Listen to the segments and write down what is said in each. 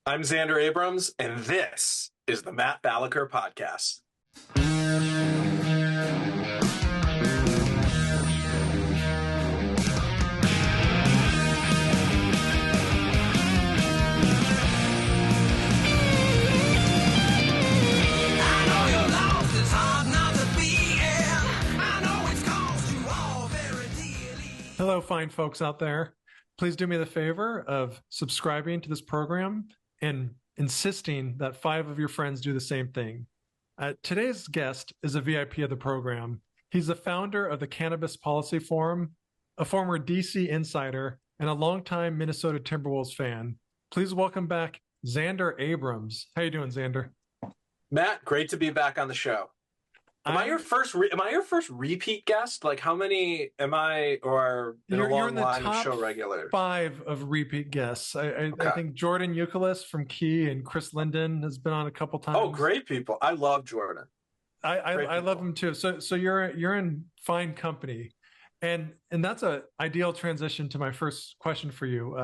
I'm Zander Abrams, and this is the Matt Balaker podcast. Hello, fine folks out there. Please do me the favor of subscribing to this program and insisting that 5 of your friends do the same thing. Today's guest is a VIP of the program. He's the founder of the Cannabis Policy Forum, a former DC insider, and a longtime Minnesota Timberwolves fan. Please welcome back Zander Abrams. How you doing, Zander? Matt, great to be back on the show. Am I your first repeat guest? Like, how many am I, or in a long line of show regulars? 5 of repeat guests. I think Jordan Euclid from Key and Chris Linden has been on a couple times. Oh, great people! I love Jordan. I love him too. So you're in fine company, and that's a ideal transition to my first question for you.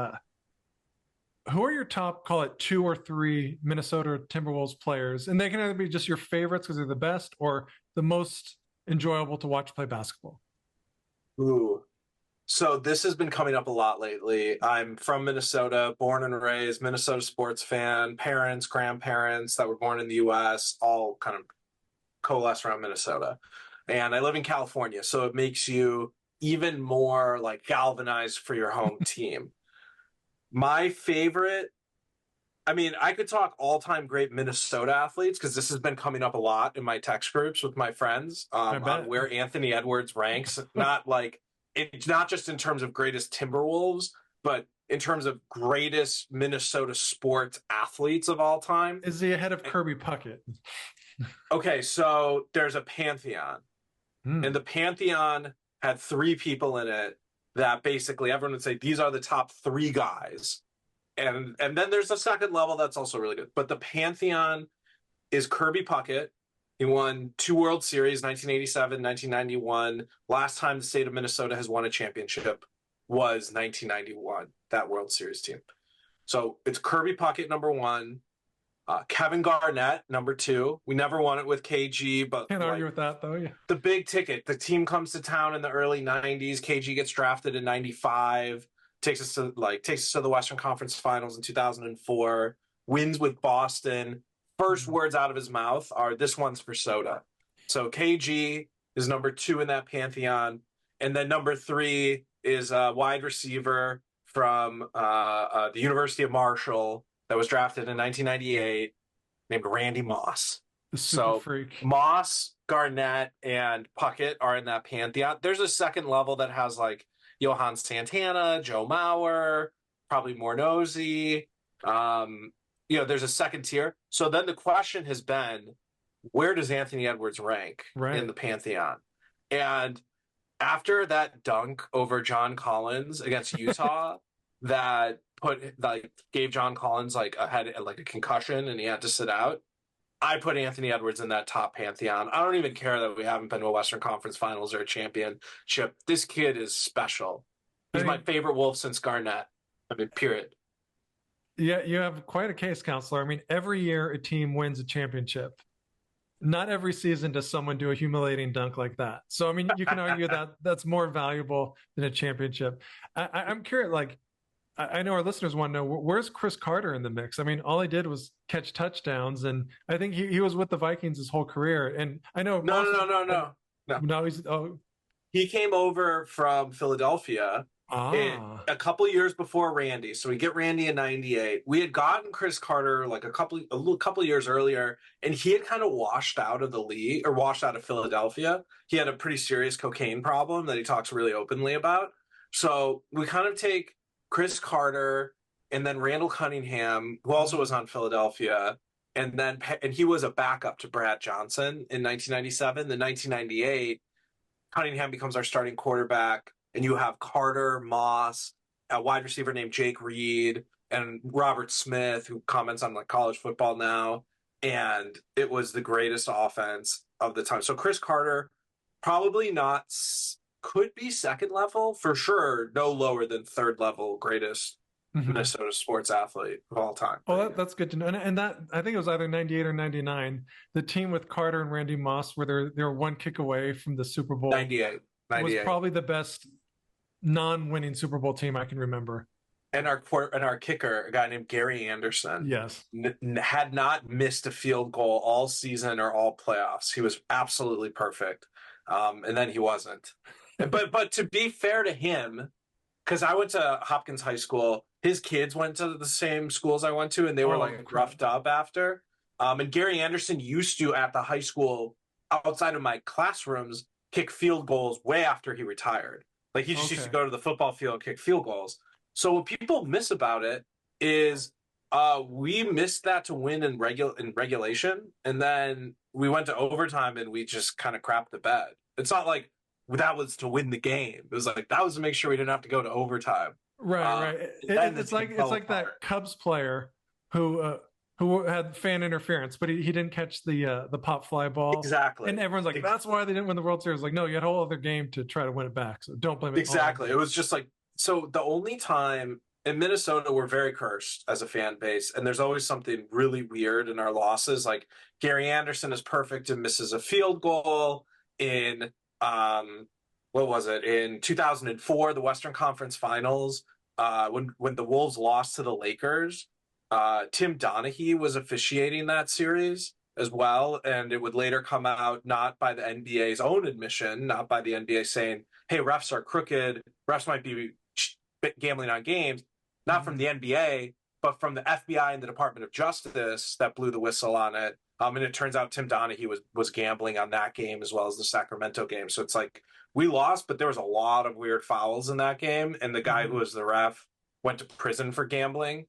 Who are your top, call it 2 or 3 Minnesota Timberwolves players? And they can either be just your favorites because they're the best or the most enjoyable to watch play basketball. Ooh. So this has been coming up a lot lately. I'm from Minnesota, born and raised, Minnesota sports fan, parents, grandparents that were born in the U.S., all kind of coalesce around Minnesota. And I live in California, so it makes you even more like galvanized for your home team. My favorite, I mean, I could talk all-time great Minnesota athletes because this has been coming up a lot in my text groups with my friends on where Anthony Edwards ranks. It's not just in terms of greatest Timberwolves, but in terms of greatest Minnesota sports athletes of all time. Is he ahead of Kirby Puckett? Okay, so there's a pantheon, and the pantheon had 3 people in it that basically everyone would say these are the top 3 guys. And then there's a second level that's also really good. But the pantheon is Kirby Puckett. He won 2 World Series, 1987, 1991. Last time the state of Minnesota has won a championship was 1991, that World Series team. So it's Kirby Puckett, number 1. Kevin Garnett, number 2. We never won it with KG, but can't argue with that, though. Yeah. The big ticket. The team comes to town in the early 90s. KG gets drafted in 95. Takes us to the Western Conference Finals in 2004. Wins with Boston. First words out of his mouth are, "This one's for soda." So KG is number 2 in that pantheon, and then number 3 is a wide receiver from the University of Marshall that was drafted in 1998, named Randy Moss. The super freak. Moss, Garnett, and Puckett are in that pantheon. There's a second level that has like Johan Santana, Joe Mauer, probably Mornozy. There's a second tier. So then the question has been, where does Anthony Edwards rank in the pantheon? And after that dunk over John Collins against Utah, that gave John Collins a concussion and he had to sit out, I put Anthony Edwards in that top pantheon. I don't even care that we haven't been to a Western Conference Finals or a championship. This kid is special. He's my favorite Wolf since Garnett. I mean, period. Yeah, you have quite a case, counselor. I mean, every year a team wins a championship. Not every season does someone do a humiliating dunk like that. So, I mean, you can argue that that's more valuable than a championship. I'm curious, I know our listeners want to know, where's Chris Carter in the mix? I mean, all he did was catch touchdowns, and I think he was with the Vikings his whole career. And I know No. He came over from Philadelphia a couple years before Randy. So we get Randy in 98. We had gotten Chris Carter a couple years earlier, and he had kind of washed out of the league, or washed out of Philadelphia. He had a pretty serious cocaine problem that he talks really openly about. So we kind of take Chris Carter and then Randall Cunningham, who also was on Philadelphia, and he was a backup to Brad Johnson in 1997. Then 1998, Cunningham becomes our starting quarterback, and you have Carter, Moss, a wide receiver named Jake Reed, and Robert Smith, who comments on college football now, and it was the greatest offense of the time. So Chris Carter, probably not, could be second level for sure, no lower than third level greatest Minnesota sports athlete of all time. Oh, that's good to know. And that, I think it was either 98 or 99. The team with Carter and Randy Moss, where they're one kick away from the Super Bowl, 98. was probably the best non-winning Super Bowl team I can remember. And our kicker, a guy named Gary Anderson, yes, had not missed a field goal all season or all playoffs. He was absolutely perfect, and then he wasn't. But to be fair to him, because I went to Hopkins High School, his kids went to the same schools I went to, and they were roughed up after. And Gary Anderson used to, at the high school, outside of my classrooms, kick field goals way after he retired. Like he just used to go to the football field and kick field goals. So what people miss about it is we missed that to win in regulation, and then we went to overtime and we just kind of crapped the bed. It's not like that was to win the game. It was like that was to make sure we didn't have to go to overtime. Right. It's like that Cubs player who had fan interference, but he didn't catch the pop fly ball. Exactly. And everyone's like, that's why they didn't win the World Series. Like, no, you had a whole other game to try to win it back. So don't blame it. Exactly. It was just like, so the only time in Minnesota, we're very cursed as a fan base, and there's always something really weird in our losses. Like Gary Anderson is perfect and misses a field goal in what was it, in 2004, the Western Conference Finals, when the Wolves lost to the Lakers. Tim Donaghy was officiating that series as well, and it would later come out, not by the NBA's own admission, not by the NBA saying, hey, refs are crooked, refs might be gambling on games, not from the NBA, but from the FBI and the Department of Justice that blew the whistle on it. And it turns out Tim Donaghy was gambling on that game as well as the Sacramento game. So it's like we lost, but there was a lot of weird fouls in that game, and the guy who was the ref went to prison for gambling.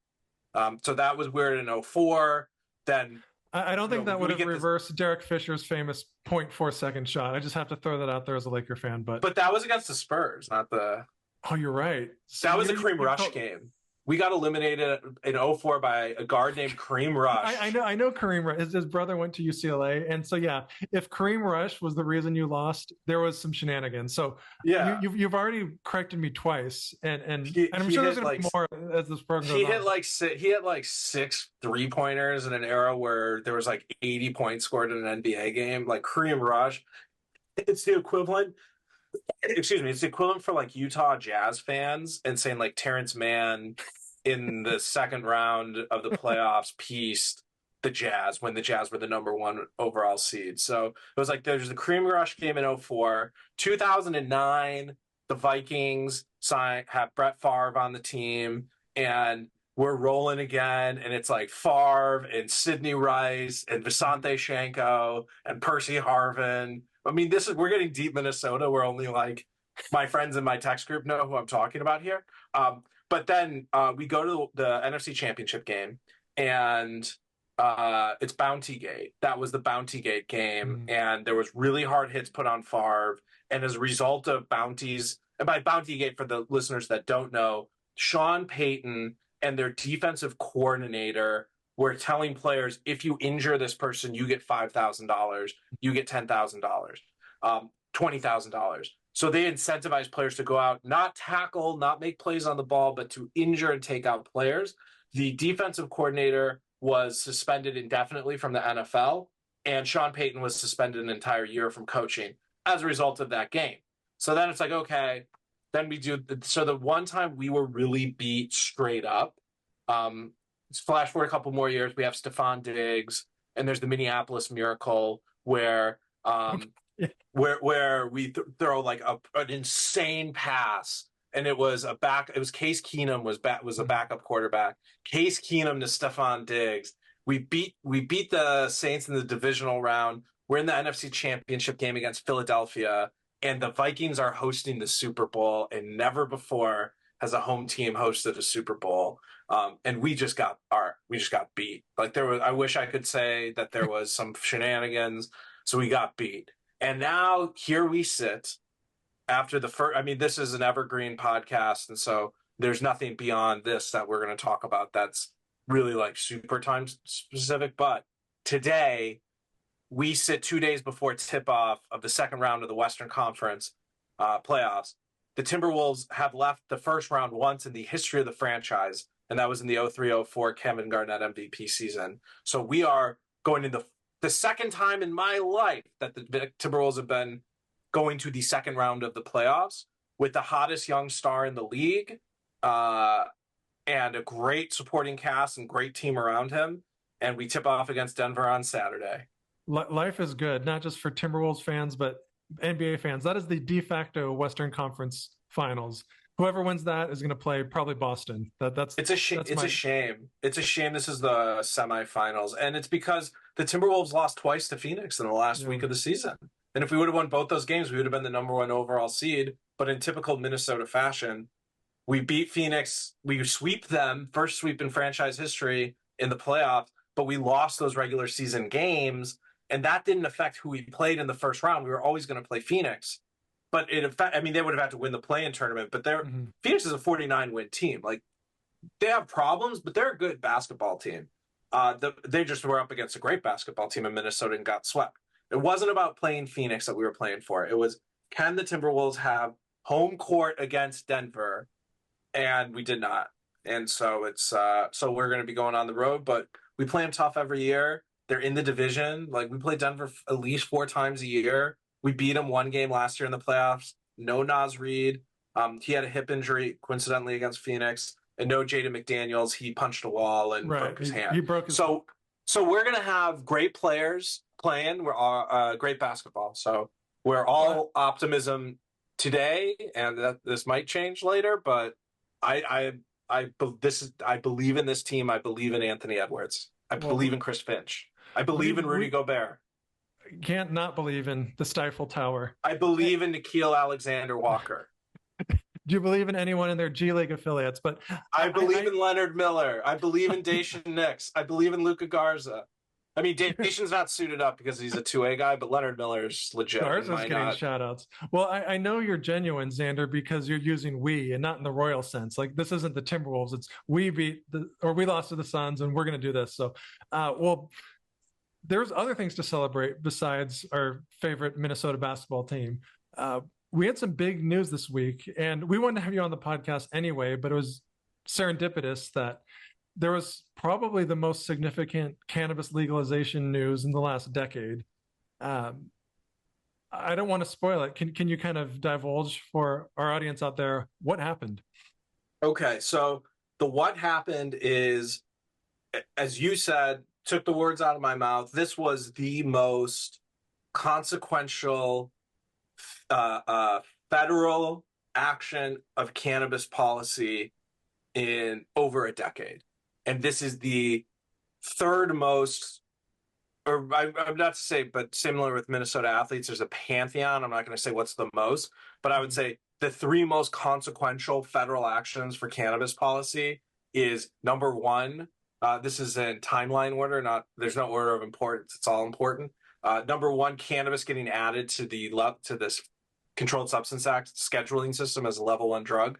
So that was weird in 2004. Then I don't think that would have reversed Derek Fisher's famous 0.4 second shot. I just have to throw that out there as a Laker fan. But that was against the Spurs, not the... Oh, you're right. So that was a Kareem Rush game. We got eliminated in 2004 by a guard named Kareem Rush. I know Kareem Rush. His brother went to UCLA. And so, yeah, if Kareem Rush was the reason you lost, there was some shenanigans. So yeah, you've already corrected me twice. And I'm sure there's going to be more as this program goes on. He had like 6 3-pointers in an era where there was like 80 points scored in an NBA game. Like Kareem Rush, it's the equivalent. Excuse me, it's the equivalent for like Utah Jazz fans and saying like Terrence Mann in the second round of the playoffs pieced the Jazz when the Jazz were the #1 overall seed. So it was like there's the Kareem Rush game in 2004. 2009, the Vikings have Brett Favre on the team, and we're rolling again, and it's like Favre and Sidney Rice and Visanthe Shanko and Percy Harvin. I mean, we're getting deep Minnesota. We're only like my friends in my text group know who I'm talking about here. But then we go to the NFC Championship game, and it's Bounty Gate. That was the Bounty Gate game, and there was really hard hits put on Favre. And as a result of bounties, and by Bounty Gate, for the listeners that don't know, Sean Payton and their defensive coordinator were telling players, if you injure this person, you get $5,000, you get $10,000, $20,000. So they incentivized players to go out, not tackle, not make plays on the ball, but to injure and take out players. The defensive coordinator was suspended indefinitely from the NFL, and Sean Payton was suspended an entire year from coaching as a result of that game. So then it's like, okay, then we do. So the one time we were really beat straight up, flash forward a couple more years, we have Stephon Diggs, and there's the Minneapolis Miracle where we throw like an insane pass, and it was Case Keenum was a backup quarterback. Case Keenum to Stephon Diggs. We beat the Saints in the divisional round. We're in the NFC Championship game against Philadelphia, and the Vikings are hosting the Super Bowl, and never before has a home team hosted a Super Bowl. And we just got beat. Like I wish I could say that there was some shenanigans. So we got beat. And now here we sit after the first, I mean, this is an evergreen podcast. And so there's nothing beyond this that we're going to talk about that's really like super time specific. But today we sit 2 days before tip off of the second round of the Western Conference playoffs. the Timberwolves have left the first round once in the history of the franchise, and that was in the 03-04 Kevin Garnett MVP season. So we are going to the second time in my life that the Timberwolves have been going to the second round of the playoffs with the hottest young star in the league and a great supporting cast and great team around him. And we tip off against Denver on Saturday. Life is good, not just for Timberwolves fans, but NBA fans. That is the de facto Western Conference Finals. Whoever wins that is going to play probably Boston. It's a shame. It's a shame. It's a shame. This is the semifinals, and it's because the Timberwolves lost twice to Phoenix in the last week of the season. And if we would have won both those games, we would have been the number one overall seed. But in typical Minnesota fashion, we beat Phoenix. We sweep them, first sweep in franchise history in the playoffs. But we lost those regular season games, and that didn't affect who we played in the first round. We were always going to play Phoenix. But they would have had to win the play-in tournament. But Phoenix is a 49-win team. Like, they have problems, but they're a good basketball team. They just were up against a great basketball team in Minnesota and got swept. It wasn't about playing Phoenix that we were playing for. It was, can the Timberwolves have home court against Denver? And we did not. And so so we're going to be going on the road, but we play them tough every year. They're in the division. Like, we play Denver at least 4 times a year. We beat them one game last year in the playoffs. No Naz Reid. He had a hip injury, coincidentally, against Phoenix. And no Jaden McDaniels. He punched a wall and broke his hand. He broke his So we're going to have great players playing. We're all, great basketball. So we're all optimism today, and this might change later. But I believe in this team. I believe in Anthony Edwards. I believe in Chris Finch. I believe in Rudy Gobert. Can't not believe in the Stifle Tower. I believe in Nickeil Alexander-Walker. Do you believe in anyone in their G League affiliates? But I believe in Leonard Miller. I believe in Dacian Nix. I believe in Luka Garza. I mean, Dacian's not suited up because he's a 2A guy, but Leonard Miller's legit. Garza's getting shout-outs. Well, I know you're genuine, Zander, because you're using we and not in the royal sense. Like, this isn't the Timberwolves. It's we lost to the Suns, and we're going to do this. So, there's other things to celebrate besides our favorite Minnesota basketball team. We had some big news this week, and we wanted to have you on the podcast anyway, but it was serendipitous that there was probably the most significant cannabis legalization news in the last decade. I don't want to spoil it. Can you kind of divulge for our audience out there what happened? Okay, so what happened is, as you said, took the words out of my mouth. This was the most consequential federal action of cannabis policy in over a decade. And this is the third most, or I'm not to say, but similar with Minnesota athletes, there's a pantheon. I'm not going to say what's the most, but I would say the 3 most consequential federal actions for cannabis policy is, number 1, this is in timeline order, there's no order of importance. It's all important. Number 1, cannabis getting added to this Controlled Substance Act scheduling system as a level 1 drug.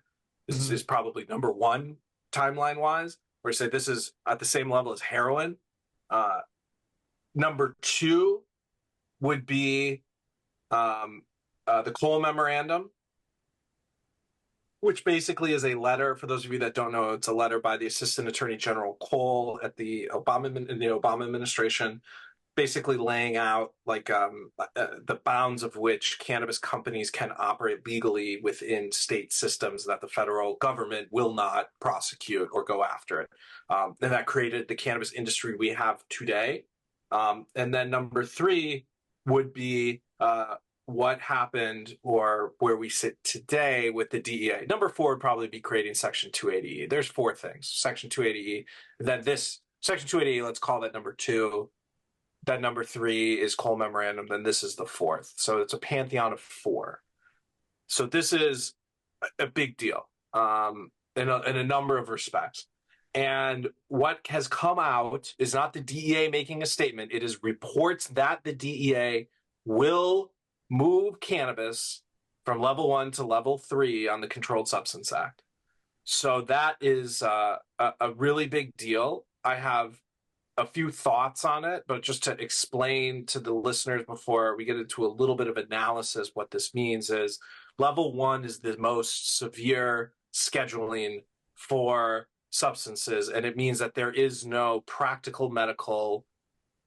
This is probably number 1 timeline wise, where I say this is at the same level as heroin. Number 2 would be the Cole Memorandum, which basically is a letter. For those of you that don't know, it's a letter by the Assistant Attorney General Cole in the Obama administration, basically laying out the bounds of which cannabis companies can operate legally within state systems that the federal government will not prosecute or go after it. And that created the cannabis industry we have today. And then number 3 would be what happened or where we sit today with the DEA. Number 4 would probably be creating Section 280E. There's 4 things. Section 280E. Then Section 280E, let's call that number 2. Then number 3 is Cole Memorandum. Then this is the 4th. So it's a pantheon of 4. So this is a big deal in a number of respects. And what has come out is not the DEA making a statement. It is reports that the DEA will move cannabis from level 1 to level 3 on the Controlled Substance Act. So that is a really big deal. I have a few thoughts on it, but just to explain to the listeners before we get into a little bit of analysis, what this means is Level 1 is the most severe scheduling for substances, and it means that there is no practical medical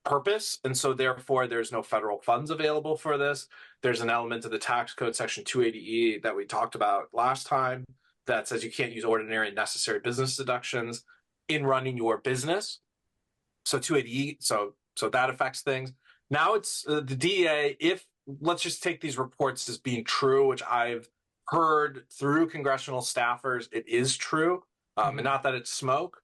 purpose, and so therefore there's no federal funds available for this. There's an element of the tax code, section 280E, that we talked about last time that says you can't use ordinary and necessary business deductions in running your business. So 280E, so that affects things. Now it's the DEA, if let's just take these reports as being true, which I've heard through congressional staffers, it is true, and not that it's smoke.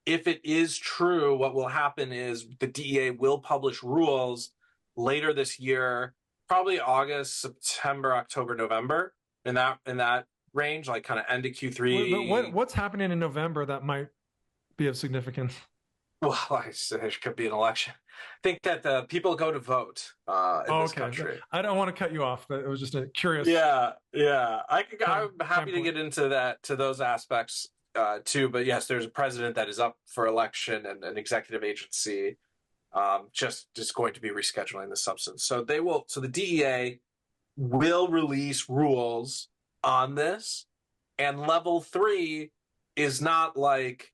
If it is true, what will happen is the DEA will publish rules later this year, probably August, September, October, November, in that range, like kind of end of Q3. What's happening in November that might be of significance? Well, there could be an election. I think that people go to vote in this country. I don't want to cut you off, but it was just a curious. Yeah. I'm happy to get into those aspects too. But yes, there's a president that is up for election, and an executive agency just going to be rescheduling the substance. So the DEA will release rules on this, and level 3 is not like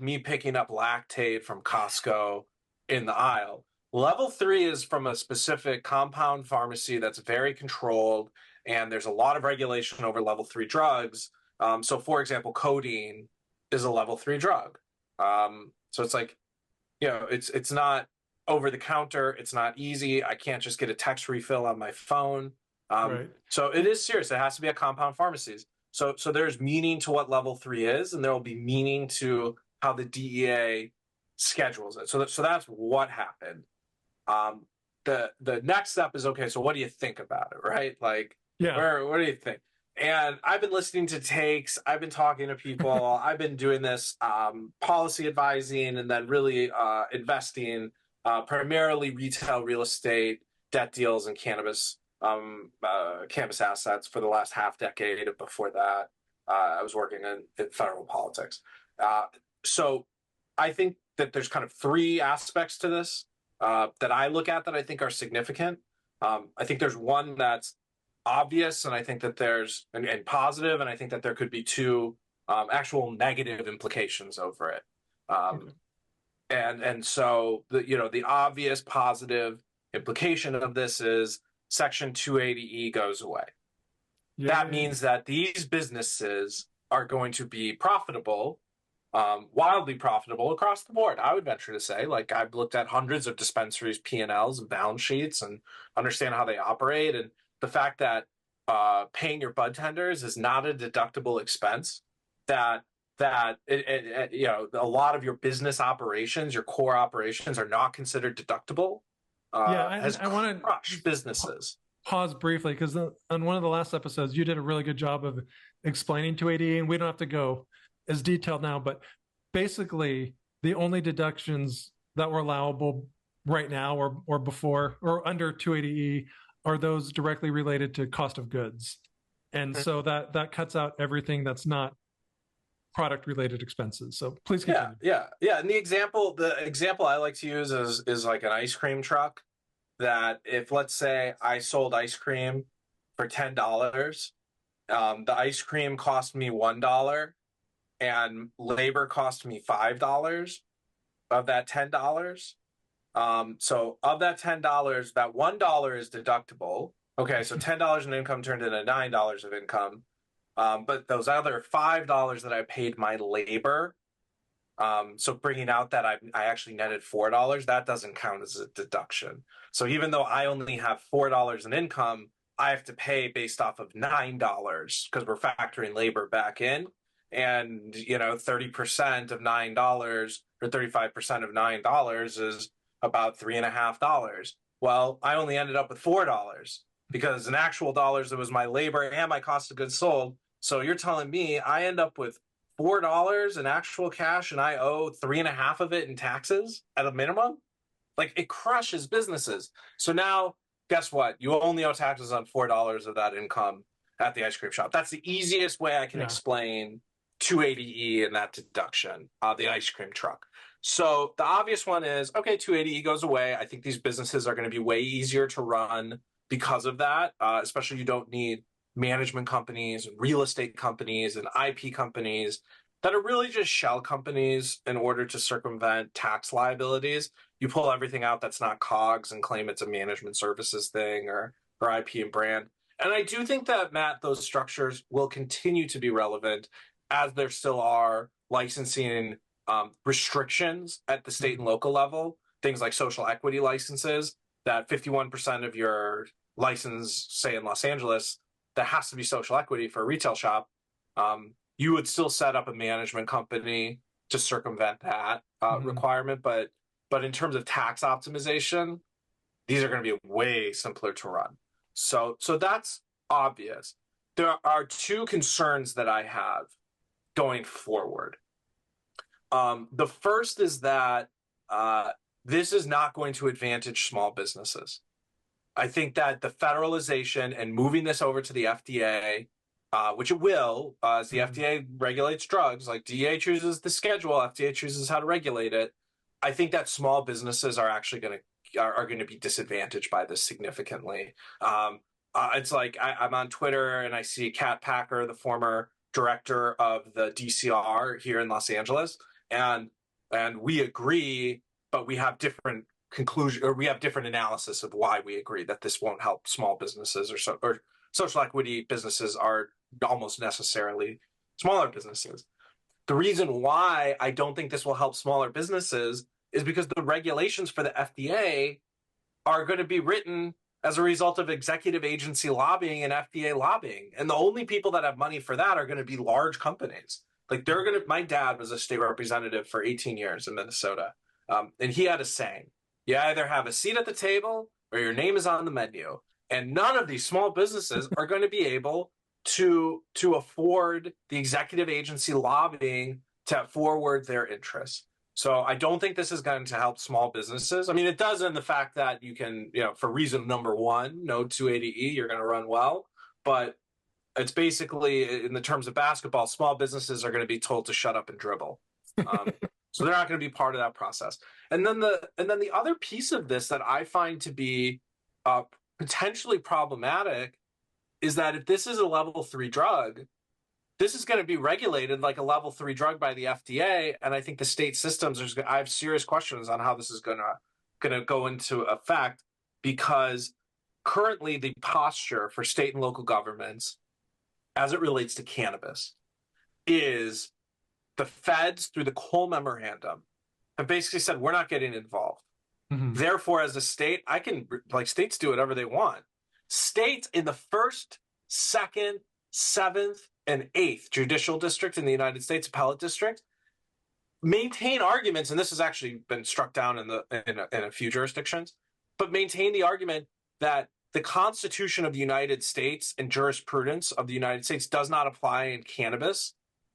me picking up Lactaid from Costco in the aisle. Level 3 is from a specific compound pharmacy that's very controlled, and there's a lot of regulation over level 3 drugs. So, for example, codeine is a level 3 drug. So it's like, it's not over the counter. It's not easy. I can't just get a text refill on my phone. Right. So it is serious. It has to be at compound pharmacies. So there's meaning to what level 3 is, and there will be meaning to how the DEA schedules it. So that's what happened. The next step is, okay, so what do you think about it, right? Like, what do you think? And I've been listening to takes. I've been talking to people. I've been doing this policy advising, and then really investing, primarily retail real estate, debt deals, and cannabis assets for the last half decade. Before that, I was working in federal politics. So I think that there's kind of 3 aspects to this that I look at that I think are significant. I think there's one that's obvious, and I think that there's and positive, and I think that there could be 2 actual negative implications over it. And so the obvious positive implication of this is Section 280E goes away. That means that these businesses are going to be profitable, wildly profitable across the board. I would venture to say, like, I've looked at hundreds of dispensaries, P&Ls, and balance sheets, and understand how they operate. And the fact that paying your bud tenders is not a deductible expense, that a lot of your business operations, your core operations, are not considered deductible. I want to crush businesses. Pause briefly, because on one of the last episodes, you did a really good job of explaining 280E, and we don't have to go as detailed now, but basically the only deductions that were allowable right now or before or under 280E are those directly related to cost of goods. And so that cuts out everything that's not product related expenses. So please continue. Yeah. And the example I like to use is like an ice cream truck, that if, let's say, I sold ice cream for $10, the ice cream cost me $1 and labor cost me $5 of that $10. So of that $10, that $1 is deductible. Okay, so $10 in income turned into $9 of income. But those other $5 that I paid my labor, so bringing out that I actually netted $4, that doesn't count as a deduction. So even though I only have $4 in income, I have to pay based off of $9 because we're factoring labor back in. And, 30% of $9 or 35% of $9 is about $3.50. Well, I only ended up with $4 because in actual dollars, it was my labor and my cost of goods sold. So you're telling me I end up with $4 in actual cash and I owe $3.50 of it in taxes at a minimum? Like, it crushes businesses. So now, guess what? You only owe taxes on $4 of that income at the ice cream shop. That's the easiest way I can explain 280E and that deduction, the ice cream truck. So the obvious one is, okay, 280E goes away. I think these businesses are going to be way easier to run. because of that. Especially you don't need management companies and real estate companies and IP companies that are really just shell companies in order to circumvent tax liabilities. You pull everything out that's not COGS and claim it's a management services thing or IP and brand. And I do think that, Matt, those structures will continue to be relevant as there still are licensing restrictions at the state and local level, things like social equity licenses, that 51% of your license, say in Los Angeles, that has to be social equity for a retail shop. You would still set up a management company to circumvent that requirement. But in terms of tax optimization, these are going to be way simpler to run. So that's obvious. There are two concerns that I have going forward. The first is that this is not going to advantage small businesses. I think that the federalization and moving this over to the FDA, which it will, as the FDA regulates drugs, like DEA chooses the schedule, FDA chooses how to regulate it. I think that small businesses are actually going to be disadvantaged by this significantly. It's like I'm on Twitter and I see Kat Packer, the former director of the DCR here in Los Angeles, and we agree, but we have different conclusion, or we have different analysis of why we agree that this won't help small businesses or social equity businesses are almost necessarily smaller businesses. The reason why I don't think this will help smaller businesses is because the regulations for the FDA are going to be written as a result of executive agency lobbying and FDA lobbying. And the only people that have money for that are going to be large companies. Like my dad was a state representative for 18 years in Minnesota. And he had a saying, you either have a seat at the table or your name is on the menu. And none of these small businesses are going to be able to afford the executive agency lobbying to forward their interests. So I don't think this is going to help small businesses. I mean, it does in the fact that you can, for reason number one, no 280E, you're going to run well. But it's basically, in the terms of basketball, small businesses are going to be told to shut up and dribble. So they're not going to be part of that process. And then the other piece of this that I find to be potentially problematic is that if this is a level 3 drug, this is going to be regulated like a level 3 drug by the FDA. And I think the state systems I have serious questions on how this is going to go into effect, because currently the posture for state and local governments as it relates to cannabis is the feds, through the Cole Memorandum, have basically said, we're not getting involved. Mm-hmm. Therefore, as a state, states do whatever they want. States in the 1st, 2nd, 7th, and 8th judicial district in the United States, appellate district, maintain arguments, and this has actually been struck down in a few jurisdictions, but maintain the argument that the Constitution of the United States and jurisprudence of the United States does not apply in cannabis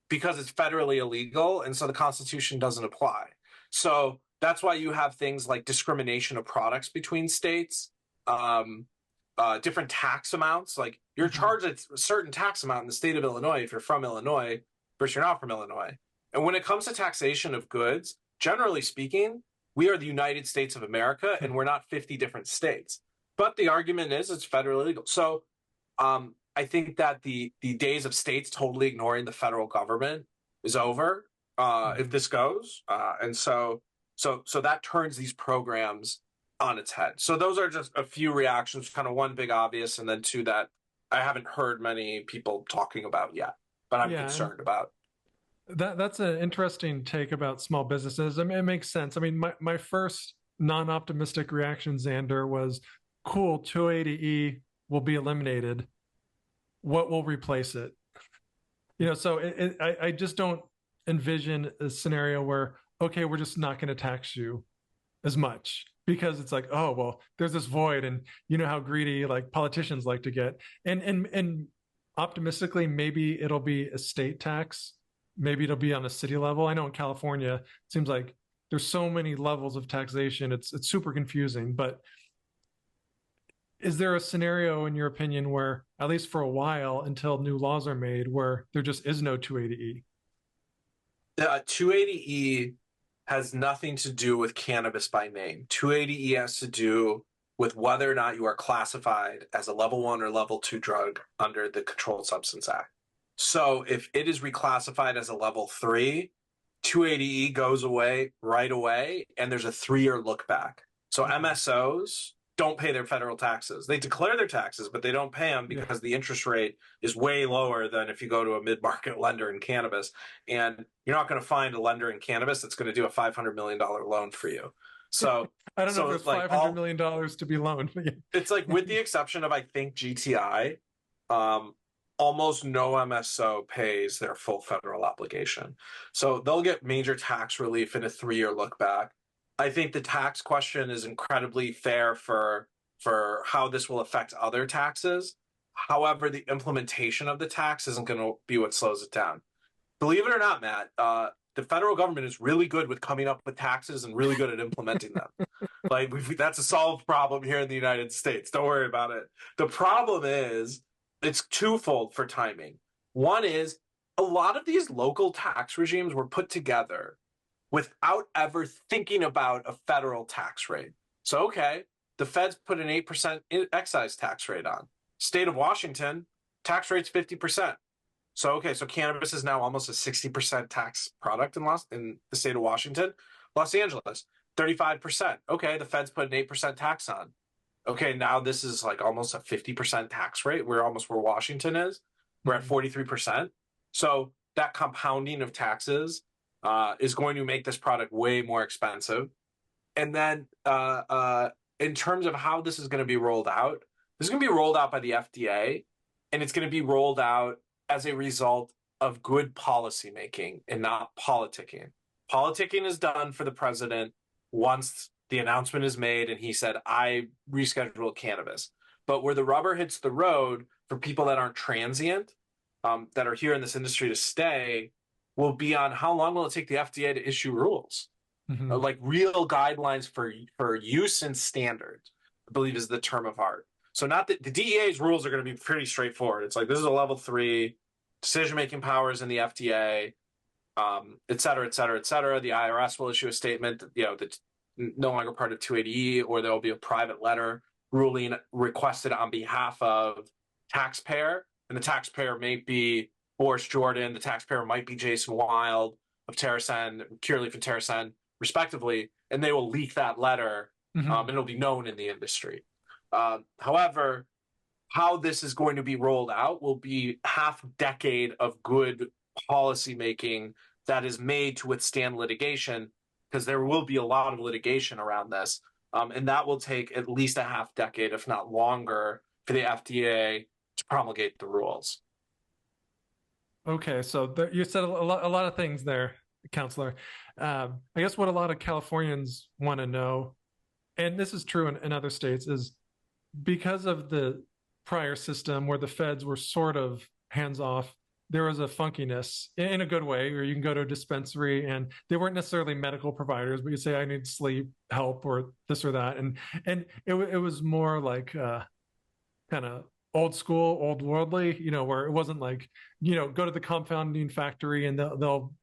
because it's federally illegal, and so the Constitution doesn't apply. So that's why you have things like discrimination of products between states, different tax amounts. Like you're charged a certain tax amount in the state of Illinois if you're from Illinois versus you're not from Illinois. And when it comes to taxation of goods, generally speaking, we are the United States of America and we're not 50 different states. But the argument is it's federally legal. So I think that the days of states totally ignoring the federal government is over if this goes. And so that turns these programs on its head. So those are just a few reactions, kind of one big obvious, and then two that I haven't heard many people talking about yet, but I'm concerned about. That's an interesting take about small businesses. I mean, it makes sense. I mean, my first non-optimistic reaction, Zander, was cool, 280E will be eliminated. What will replace it? So I just don't envision a scenario where, okay, we're just not going to tax you as much, because it's like, oh, well, there's this void, and you know how greedy like politicians like to get. And optimistically, maybe it'll be a state tax. Maybe it'll be on a city level. I know in California, it seems like there's so many levels of taxation. It's super confusing. But is there a scenario, in your opinion, where, at least for a while, until new laws are made, where there just is no 280E? 280E has nothing to do with cannabis by name. 280E has to do with whether or not you are classified as a level 1 or level 2 drug under the Controlled Substance Act. So if it is reclassified as a level 3, 280E goes away right away, and there's a 3-year look back. So MSOs don't pay their federal taxes. They declare their taxes, but they don't pay them because the interest rate is way lower than if you go to a mid-market lender in cannabis. And you're not going to find a lender in cannabis that's going to do a $500 million loan for you. So I don't know if there's $500 million to be loaned. It's like, with the exception of, I think, GTI, almost no MSO pays their full federal obligation. So they'll get major tax relief in a 3-year look back. I think the tax question is incredibly fair for how this will affect other taxes. However, the implementation of the tax isn't going to be what slows it down. Believe it or not, Matt, the federal government is really good with coming up with taxes and really good at implementing them. Like, that's a solved problem here in the United States. Don't worry about it. The problem is it's twofold for timing. One is a lot of these local tax regimes were put together without ever thinking about a federal tax rate. So, okay, the feds put an 8% excise tax rate on. State of Washington, tax rate's 50%. So, okay, so cannabis is now almost a 60% tax product in the state of Washington. Los Angeles, 35%. Okay, the feds put an 8% tax on. Okay, now this is like almost a 50% tax rate. We're almost where Washington is. We're at 43%. So that compounding of taxes is going to make this product way more expensive. And then in terms of how this is going to be rolled out, this is going to be rolled out by the FDA, and it's going to be rolled out as a result of good policymaking and not politicking. Politicking is done for the president once the announcement is made and he said, I reschedule cannabis. But where the rubber hits the road for people that aren't transient, that are here in this industry to stay, will be on how long will it take the FDA to issue rules, like real guidelines for use and standards, I believe is the term of art. So not that the DEA's rules are going to be pretty straightforward. It's like, this is a level 3, decision-making powers in the FDA, et cetera, et cetera, et cetera. The IRS will issue a statement that, that's no longer part of 280E, or there will be a private letter ruling requested on behalf of taxpayer. And the taxpayer may be Boris Jordan. The taxpayer might be Jason Wild of TerraSend, Curaleaf and TerraSend, respectively. And they will leak that letter, and it'll be known in the industry. However, how this is going to be rolled out will be half decade of good policy making that is made to withstand litigation, because there will be a lot of litigation around this. And that will take at least a half decade, if not longer, for the FDA to promulgate the rules. Okay, so you said a lot of things there, Counselor. I guess what a lot of Californians want to know, and this is true in other states, is because of the prior system where the feds were sort of hands-off, there was a funkiness in a good way, where you can go to a dispensary and they weren't necessarily medical providers, but you say, I need sleep help or this or that. And it was more like kind of old school, old worldly, where it wasn't like, go to the compounding factory and they'll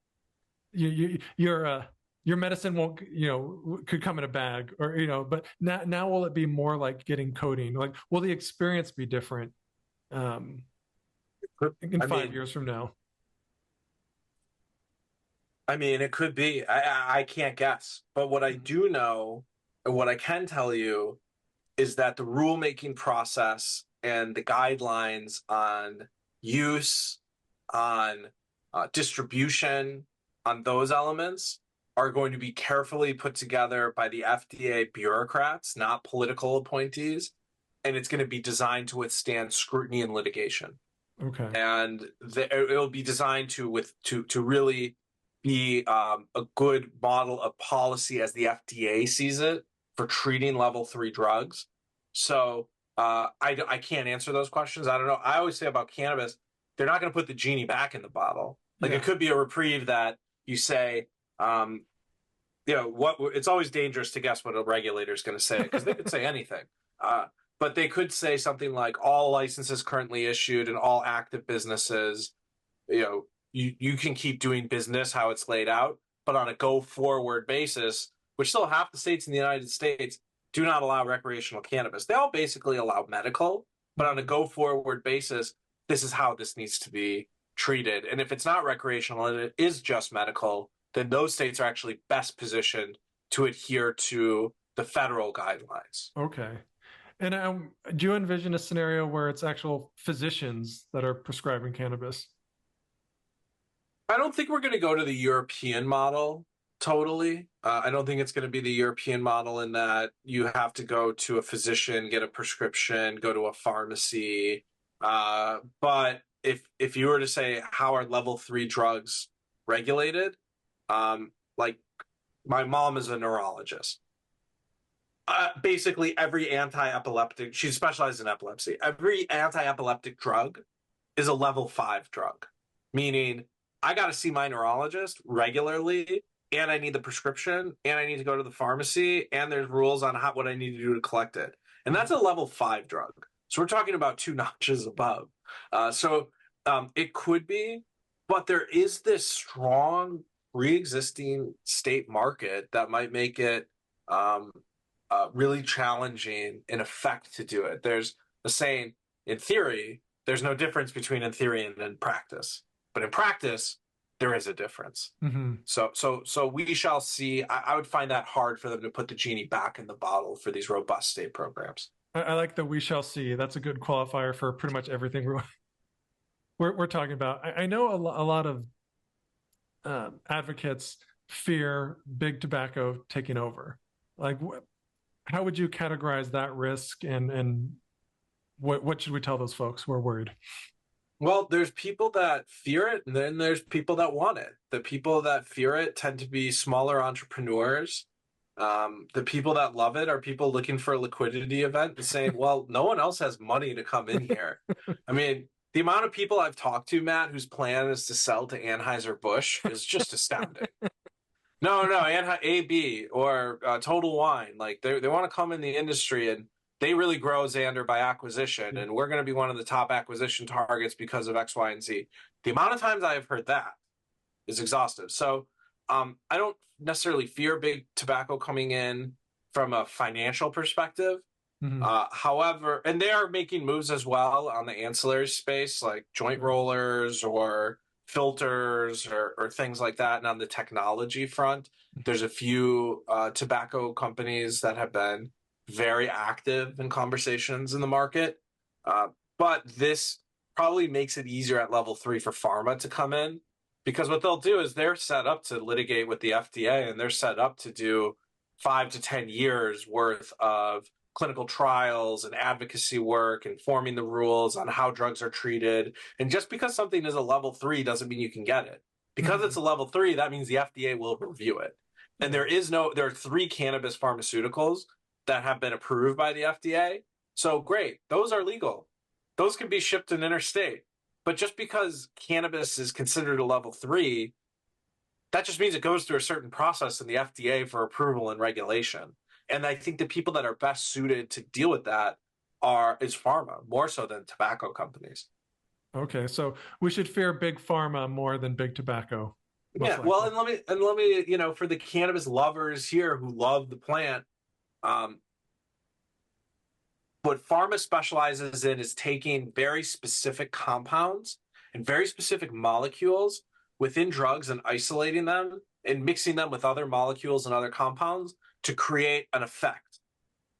your medicine won't, could come in a bag, or, but now will it be more like getting coding? Like, will the experience be different? In 5 years from now? I mean, it could be. I can't guess. But what I do know, and what I can tell you, is that the rulemaking process and the guidelines on use, on distribution, on those elements are going to be carefully put together by the FDA bureaucrats, not political appointees. And it's going to be designed to withstand scrutiny and litigation. Okay. And it'll be designed to really be a good model of policy as the FDA sees it for treating level 3 drugs. So I can't answer those questions. I don't know. I always say about cannabis, they're not going to put the genie back in the bottle. Like, it could be a reprieve that you say, it's always dangerous to guess what a regulator is going to say, because they could say anything. But they could say something like, all licenses currently issued and all active businesses, you can keep doing business how it's laid out, but on a go forward basis, which still half the states in the United States do not allow recreational cannabis. They all basically allow medical, but on a go-forward basis, this is how this needs to be treated. And if it's not recreational and it is just medical, then those states are actually best positioned to adhere to the federal guidelines. Okay. And do you envision a scenario where it's actual physicians that are prescribing cannabis? I don't think we're going to go to the European model totally. I don't think it's going to be the European model in that you have to go to a physician, get a prescription, go to a pharmacy. But if you were to say how are level 3 drugs regulated, like my mom is a neurologist. Basically, every anti-epileptic, she specializes in epilepsy. Every anti-epileptic drug is a level 5 drug, meaning I got to see my neurologist regularly, and I need the prescription, and I need to go to the pharmacy, and there's rules on what I need to do to collect it. And that's a level 5 drug. So we're talking about 2 notches above. It could be, but there is this strong pre-existing state market that might make it really challenging in effect to do it. There's a saying, in theory, there's no difference between in theory and in practice. But in practice, there is a difference. Mm-hmm. So we shall see. I would find that hard for them to put the genie back in the bottle for these robust state programs. I like the "we shall see." That's a good qualifier for pretty much everything we're talking about. I know a lot of advocates fear big tobacco taking over. Like, how would you categorize that risk, and what should we tell those folks who are worried? Well, there's people that fear it, and then there's people that want it. The people that fear it tend to be smaller entrepreneurs. The people that love it are people looking for a liquidity event and saying, well, no one else has money to come in here. I mean, the amount of people I've talked to, Matt, whose plan is to sell to Anheuser-Busch is just astounding. No, AB or Total Wine, like they want to come in the industry, and they really grow Zander by acquisition, and we're going to be one of the top acquisition targets because of X, Y, and Z. The amount of times I have heard that is exhaustive. So I don't necessarily fear big tobacco coming in from a financial perspective. Mm-hmm. However, and they are making moves as well on the ancillary space, like joint rollers or filters or things like that. And on the technology front, there's a few tobacco companies that have been very active in conversations in the market. But this probably makes it easier at level 3 for pharma to come in, because what they'll do is they're set up to litigate with the FDA, and they're set up to do 5 to 10 years worth of clinical trials and advocacy work and forming the rules on how drugs are treated. And just because something is a level 3 doesn't mean you can get it. Because it's a level 3, that means the FDA will review it. And there are 3 cannabis pharmaceuticals that have been approved by the FDA. So great, those are legal. Those can be shipped in interstate. But just because cannabis is considered a level 3, that just means it goes through a certain process in the FDA for approval and regulation. And I think the people that are best suited to deal with that is pharma, more so than tobacco companies. Okay, so we should fear big pharma more than big tobacco. Yeah, likely. Well, and let me, for the cannabis lovers here who love the plant, what pharma specializes in is taking very specific compounds and very specific molecules within drugs and isolating them and mixing them with other molecules and other compounds to create an effect.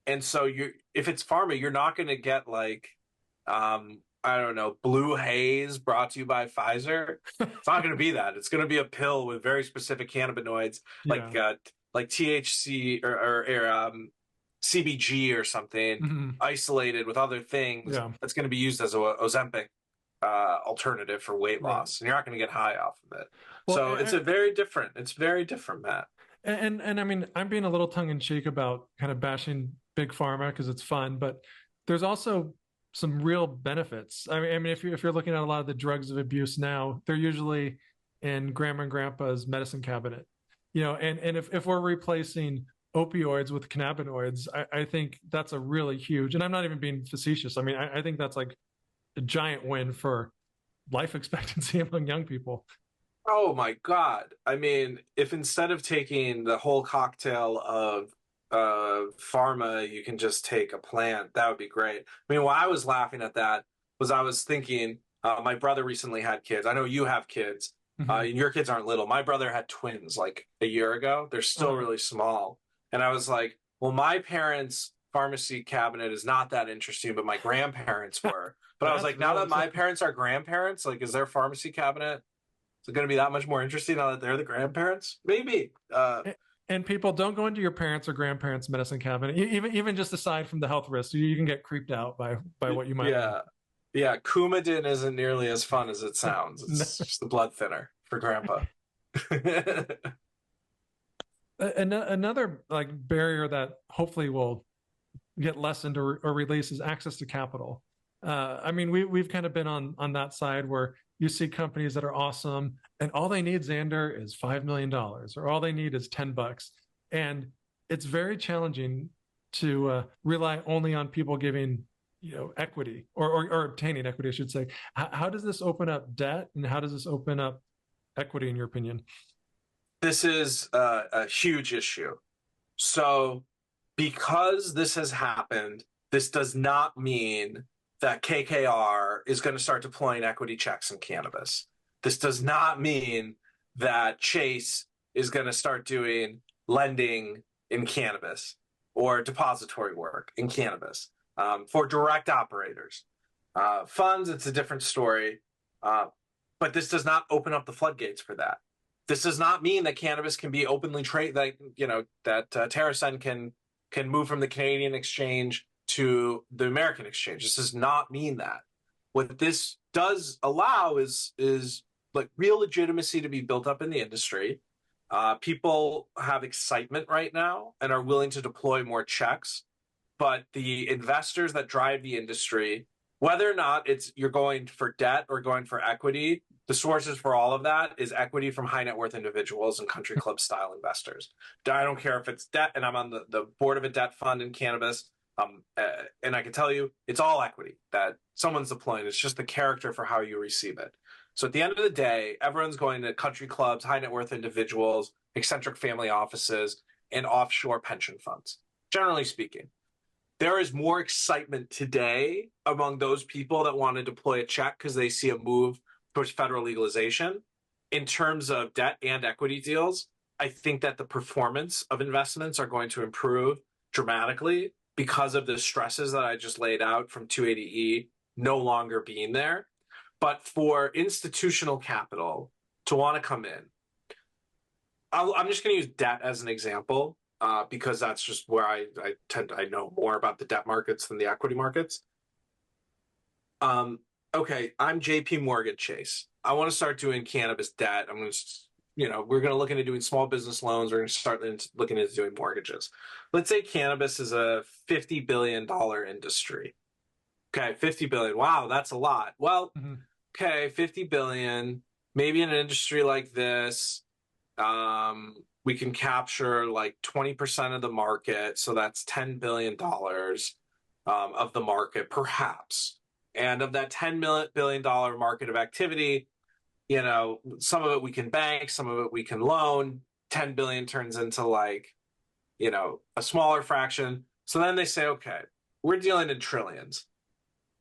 And so if it's pharma, you're not going to get like, blue haze brought to you by Pfizer. It's not going to be that. It's going to be a pill with very specific cannabinoids, like THC or CBG or something, isolated with other things. That's going to be used as a Ozempic alternative for weight loss, and you're not going to get high off of it. Well, so it's very different, Matt. And I mean, I'm being a little tongue-in-cheek about kind of bashing big pharma because it's fun, but there's also some real benefits. I mean, if you're looking at a lot of the drugs of abuse now, they're usually in grandma and grandpa's medicine cabinet, and if we're replacing opioids with cannabinoids, I think that's a really huge, and I'm not even being facetious. I mean, I think that's like a giant win for life expectancy among young people. Oh my God. I mean, if instead of taking the whole cocktail of pharma, you can just take a plant. That would be great. I mean, why I was laughing at that was I was thinking, my brother recently had kids. I know you have kids. Mm-hmm. And your kids aren't little. My brother had twins like a year ago. They're still Uh-huh. really small. And I was like, well, my parents' pharmacy cabinet is not that interesting, but my grandparents were. But I was That's like, now that relative. my parents are grandparents, like, is their pharmacy cabinet is it going to be that much more interesting now that they're the grandparents? Maybe. And people don't go into your parents' or grandparents' medicine cabinet. Even just aside from the health risks, you can get creeped out by what you might learn. Yeah. Yeah. Coumadin isn't nearly as fun as it sounds. It's just the blood thinner for grandpa. Another like barrier that hopefully will get lessened or released is access to capital. I mean, we've kind of been on that side where you see companies that are awesome and all they need, Zander, is $5 million, or all they need is $10, and it's very challenging to rely only on people giving equity or obtaining equity, I should say. How does this open up debt, and how does this open up equity, in your opinion? This is a huge issue. So, because this has happened, this does not mean that KKR is going to start deploying equity checks in cannabis. This does not mean that Chase is going to start doing lending in cannabis or depository work in cannabis for direct operators. Funds, it's a different story. But this does not open up the floodgates for that. This does not mean that cannabis can be openly traded, like, that TerrAscend can move from the Canadian exchange to the American exchange. This does not mean that. What this does allow is like real legitimacy to be built up in the industry. People have excitement right now and are willing to deploy more checks, but the investors that drive the industry, whether or not you're going for debt or going for equity, the sources for all of that is equity from high net worth individuals and country club style investors. I don't care if it's debt, and I'm on the board of a debt fund in cannabis. And I can tell you, it's all equity that someone's deploying. It's just the character for how you receive it. So at the end of the day, everyone's going to country clubs, high net worth individuals, eccentric family offices, and offshore pension funds, generally speaking. There is more excitement today among those people that want to deploy a check because they see a move towards federal legalization. In terms of debt and equity deals, I think that the performance of investments are going to improve dramatically because of the stresses that I just laid out from 280E no longer being there. But for institutional capital to want to come in, I'm just going to use debt as an example because that's just where I know more about the debt markets than the equity markets. Okay, I'm JP Morgan Chase. I want to start doing cannabis debt. I'm going to, we're going to look into doing small business loans. We're going to start looking into doing mortgages. Let's say cannabis is a $50 billion industry. Okay, 50 billion. Wow, that's a lot. Well, okay, 50 billion. Maybe in an industry like this, we can capture like 20% of the market. So that's $10 billion of the market, perhaps. And of that $10 billion market of activity, some of it we can bank, some of it we can loan. 10 billion turns into like, a smaller fraction. So then they say, okay, we're dealing in trillions.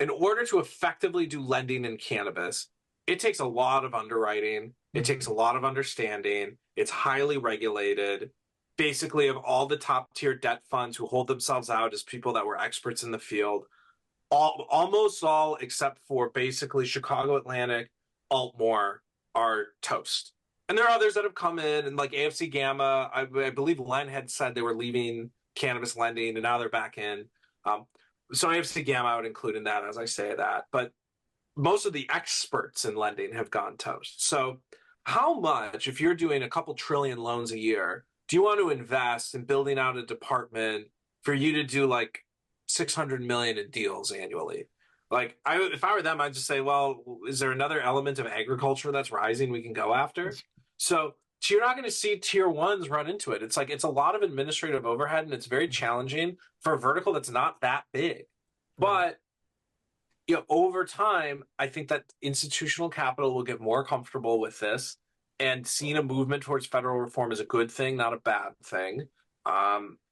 In order to effectively do lending in cannabis, it takes a lot of underwriting. It takes a lot of understanding. It's highly regulated. Basically, of all the top tier debt funds who hold themselves out as people that were experts in the field, almost all except for basically Chicago Atlantic, Altmore are toast. And there are others that have come in, and like AFC Gamma, I believe Len had said they were leaving cannabis lending, and now they're back in. So AFC Gamma I would include in that as I say that. But most of the experts in lending have gone toast. So how much, if you're doing a couple trillion loans a year, do you want to invest in building out a department for you to do like 600 million in deals annually? Like, if I were them, I'd just say, well, is there another element of agriculture that's rising we can go after? So you're not going to see tier ones run into it. It's like, it's a lot of administrative overhead, and it's very challenging for a vertical that's not that big. But over time, I think that institutional capital will get more comfortable with this, and seeing a movement towards federal reform is a good thing, not a bad thing.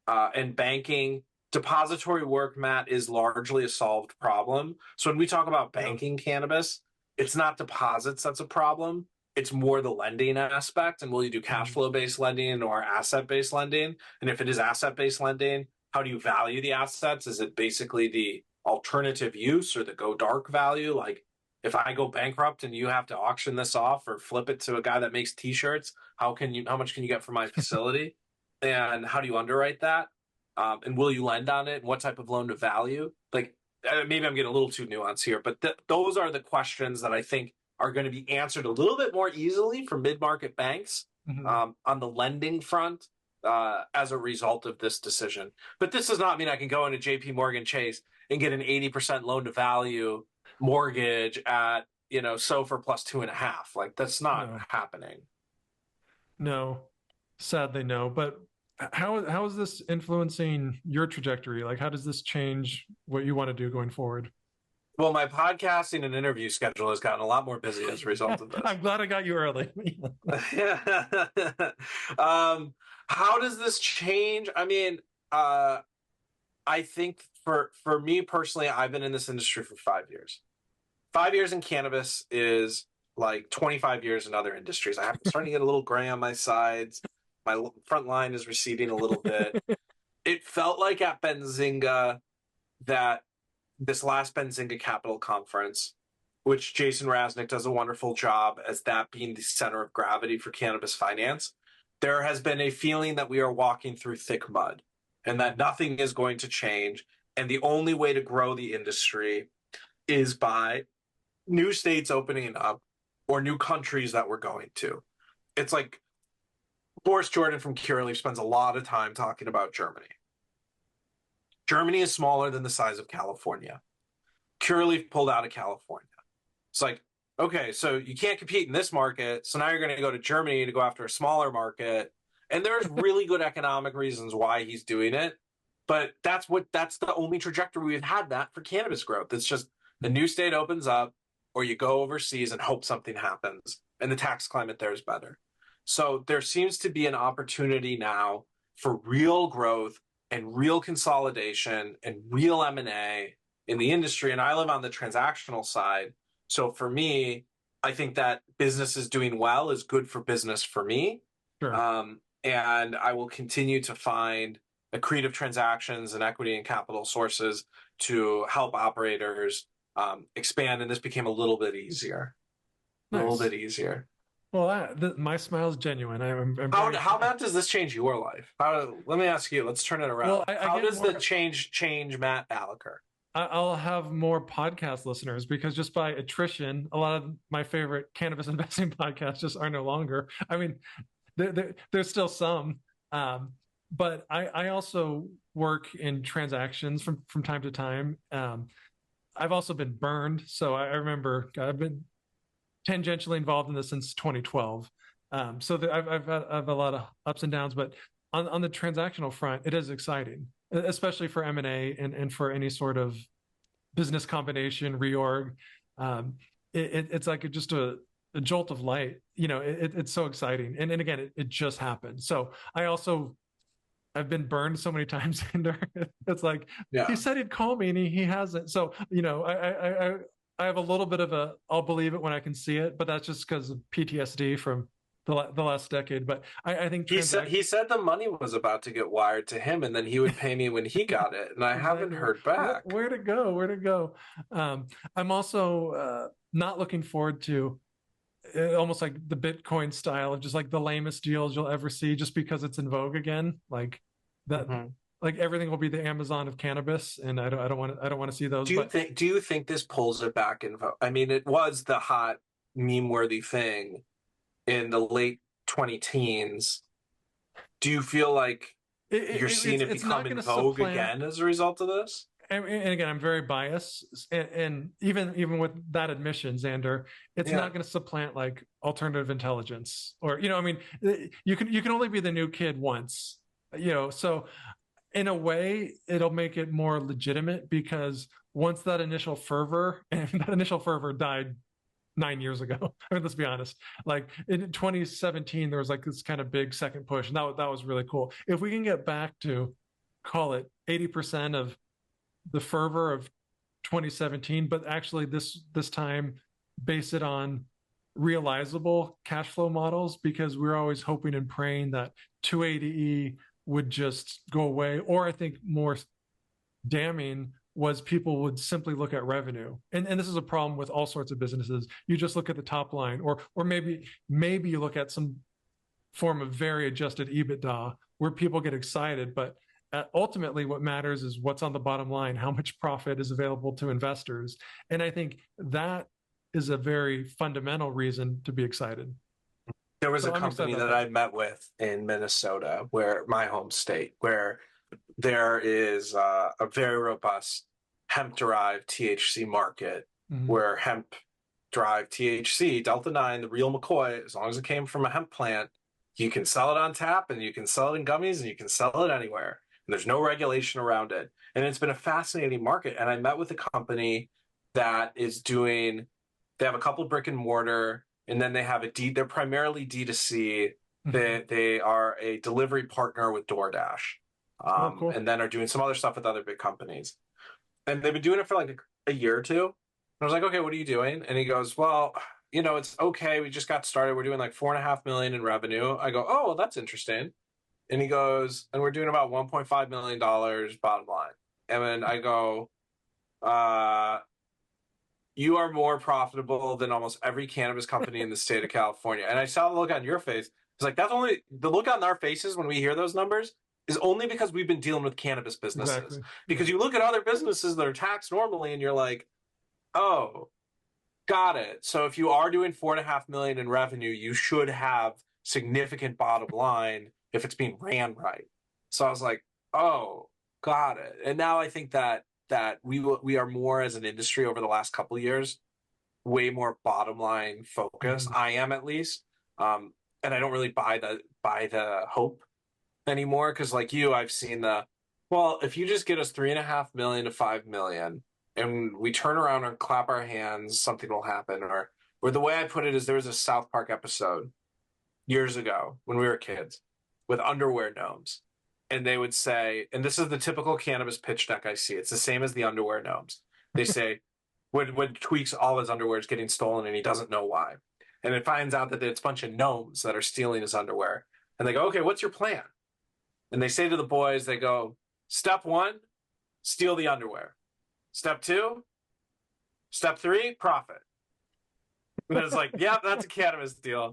and banking. Depository work, Matt, is largely a solved problem. So when we talk about banking cannabis, it's not deposits that's a problem. It's more the lending aspect. And will you do cash flow based lending or asset based lending? And if it is asset based lending, how do you value the assets? Is it basically the alternative use or the go dark value? Like if I go bankrupt and you have to auction this off or flip it to a guy that makes t-shirts, how much can you get for my facility? And how do you underwrite that? And will you lend on it? And what type of loan to value? Like maybe I'm getting a little too nuanced here, but those are the questions that I think are going to be answered a little bit more easily for mid-market banks on the lending front as a result of this decision. But this does not mean I can go into JP Morgan Chase and get an 80% loan to value mortgage at, SOFR plus 2.5. Like that's not happening. No, sadly, no. But how is this influencing your trajectory? Like, how does this change what you want to do going forward? Well, my podcasting and interview schedule has gotten a lot more busy as a result of this. I'm glad I got you early. How does this change? I mean, I think for me personally, I've been in this industry for 5 years. 5 years in cannabis is like 25 years in other industries. I'm starting to get a little gray on my sides. My front line is receding a little bit. It felt like at Benzinga that this last Benzinga Capital Conference, which Jason Raznick does a wonderful job as that being the center of gravity for cannabis finance, there has been a feeling that we are walking through thick mud and that nothing is going to change. And the only way to grow the industry is by new states opening up or new countries that we're going to. It's like Boris Jordan from Curaleaf spends a lot of time talking about Germany. Germany is smaller than the size of California. Curaleaf pulled out of California. It's like, okay, so you can't compete in this market. So now you're going to go to Germany to go after a smaller market. And there's really good economic reasons why he's doing it. But that's the only trajectory we've had that for cannabis growth. It's just a new state opens up or you go overseas and hope something happens. And the tax climate there is better. So there seems to be an opportunity now for real growth and real consolidation and real M&A in the industry. And I live on the transactional side. So for me, I think that business is doing well is good for business for me. Sure. And I will continue to find accretive transactions and equity and capital sources to help operators expand. And this became a little bit easier. Nice. A little bit easier. Well, my smile is genuine. How Matt, does this change your life? Let me ask you. Let's turn it around. Well, how does the change Matt Balaker? I'll have more podcast listeners because just by attrition, a lot of my favorite cannabis investing podcasts just are no longer. I mean, there's still some, but I also work in transactions from time to time. I've also been burned, so I remember I've been tangentially involved in this since 2012. So I've had a lot of ups and downs, but on the transactional front, it is exciting, especially for M&A and for any sort of business combination, reorg. It's like just a jolt of light. It's so exciting. And again, it just happened. So I've been burned so many times. It's like, he said he'd call me and he hasn't. So, I have a little bit of I'll believe it when I can see it, but that's just because of PTSD from the last decade. But I think he said the money was about to get wired to him, and then he would pay me when he got it, and I haven't heard back. Where to go? I'm also not looking forward to almost like the Bitcoin style of just like the lamest deals you'll ever see, just because it's in vogue again, like that. Mm-hmm. Like everything will be the Amazon of cannabis, and I don't want to see those. Do you think this pulls it back in vogue? I mean, it was the hot meme-worthy thing in the late 2010s. Do you feel like you're seeing it become in vogue again as a result of this? And again, I'm very biased, and even with that admission, Zander, it's not going to supplant like alternative intelligence, or I mean, you can only be the new kid once, so. In a way, it'll make it more legitimate because once that initial fervor died 9 years ago. I mean, let's be honest. Like in 2017, there was like this kind of big second push, and that was really cool. If we can get back to call it 80% of the fervor of 2017, but actually this time base it on realizable cash flow models, because we're always hoping and praying that 280E would just go away. Or I think more damning was people would simply look at revenue. And this is a problem with all sorts of businesses. You just look at the top line, or maybe you look at some form of very adjusted EBITDA where people get excited, but ultimately what matters is what's on the bottom line, how much profit is available to investors. And I think that is a very fundamental reason to be excited. There was a company that I met with in Minnesota, where my home state, where there is a very robust hemp-derived THC market, where hemp-derived THC, Delta-9, the real McCoy, as long as it came from a hemp plant, you can sell it on tap, and you can sell it in gummies, and you can sell it anywhere. And there's no regulation around it. And it's been a fascinating market. And I met with a company that is doing, they have a couple brick and mortar, and then they have they're primarily D2C. They are a delivery partner with DoorDash. Cool. And then are doing some other stuff with other big companies. And they've been doing it for like a year or two. And I was like, okay, what are you doing? And he goes, well, it's okay. We just got started. We're doing like $4.5 million in revenue. I go, oh, well, that's interesting. And he goes, and we're doing about $1.5 million bottom line. And then I go, you are more profitable than almost every cannabis company in the state of California. And I saw the look on your face. It's like, that's only the look on our faces when we hear those numbers is only because we've been dealing with cannabis businesses. Exactly. Because you look at other businesses that are taxed normally and you're like, oh, got it. So if you are doing $4.5 million in revenue, you should have significant bottom line if it's being ran right. So I was like, oh, got it. And now I think that we are more as an industry over the last couple of years, way more bottom line focused. I am, at least. And I don't really buy the hope anymore, because like you, I've seen if you just get us $3.5 million to $5 million and we turn around and clap our hands, something will happen. Or the way I put it is, there was a South Park episode years ago when we were kids with underwear gnomes. And they would say, and this is the typical cannabis pitch deck I see, it's the same as the underwear gnomes. They say, when Tweaks, all his underwear is getting stolen and he doesn't know why. And it finds out that it's a bunch of gnomes that are stealing his underwear. And they go, okay, what's your plan? And they say to the boys, they go, step 1, steal the underwear. Step 2, step 3, profit. And it's like, yeah, that's a cannabis deal.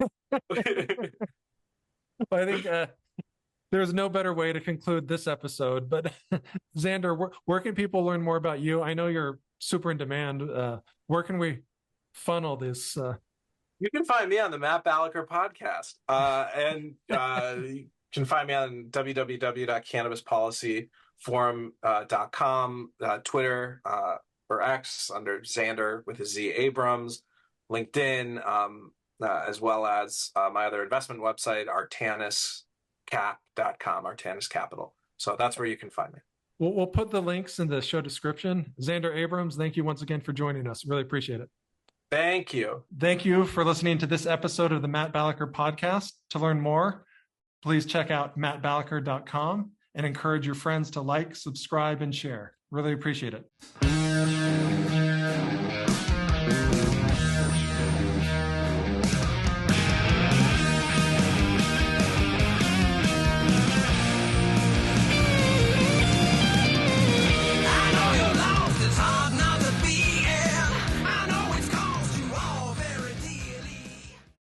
I think there's no better way to conclude this episode. But Zander, where can people learn more about you? I know you're super in demand. Where can we funnel this? You can find me on the Matt Balaker podcast. And you can find me on www.cannabispolicyforum.com, Twitter or X under Zander with a Z Abrams, LinkedIn, as well as my other investment website, artaniscap.com, Artanis Capital. So that's where you can find me. We'll put the links in the show description. Zander Abrams, thank you once again for joining us. Really appreciate it. Thank you. Thank you for listening to this episode of the Matt Balaker podcast. To learn more, please check out mattbalaker.com and encourage your friends to like, subscribe, and share. Really appreciate it.